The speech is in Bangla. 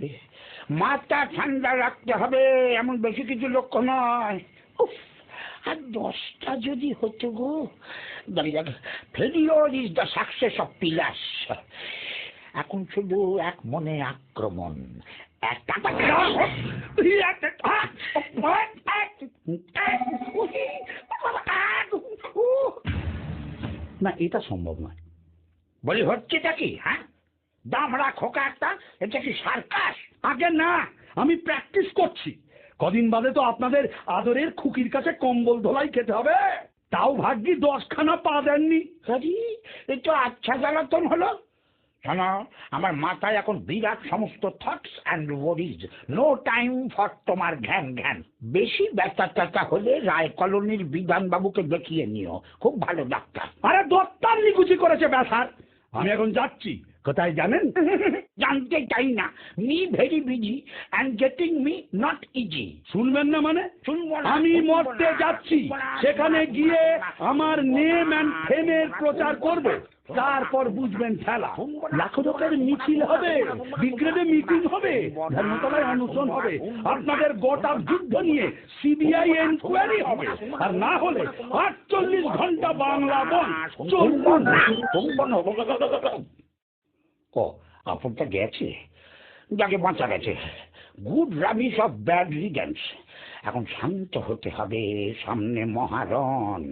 হবে, মাথা ঠান্ডা রাখতে হবে, এমন বেশি কিছু লক্ষ্য নয়। উফ, আর 10টা যদি হতো গো। Failure is the success of pillars. এখন শুধু এক মনে আক্রমণ। না, এটা সম্ভব নয়। বলি হচ্ছেটা কি? হ্যাঁ, দামড়া খোকা একটা, এটা কি সার্কাস? আগে না, আমি প্র্যাকটিস করছি। কদিন বাদে তো আপনাদের আদরের খুকির কাছে কম্বল ধোলাই খেতে হবে। তাও ভাগ্যি 10খানা পা দেননি। এই তো আচ্ছা জ্বালাতন হলো। শোনো, আমার মাথায় এখন বিরাট সমস্ত thoughts and worries. No time for তোমার ঘ্যান ঘ্যান। বেশি ব্যথা ট্যাথা হলে রায় কলোনির বিধানবাবুকে দেখিয়ে নিও, খুব ভালো ডাক্তার। আরে দত্তার নিকুচি করেছে ব্যথার। আমি এখন যাচ্ছি। কোথায় জানেন? জানতে চাই না। Me very busy and getting me not easy. শুনবেন না মানে? শুনবো না। আমি মরতে যাচ্ছি। সেখানে গিয়ে আমার নেম অ্যান্ড ফেমের প্রচার করবে, তারপর বুঝবেন খেলা। লাখো লোকের মিছিল হবে, ব্রিগেডে মিটিং হবে, ধর্মতলায় অনুষ্ঠান হবে, আপনাদের গোটা যুদ্ধ নিয়ে সিবিআই এনকোয়ারি হবে, আর না হলে 48 ঘন্টা বাংলা বন্ধ। চলুন। ও, আপনারটা গেছে, যাকে বাঁচা গেছে। Good rubbish of bad riddance. এখন শান্ত হতে হবে, সামনে মহারণ।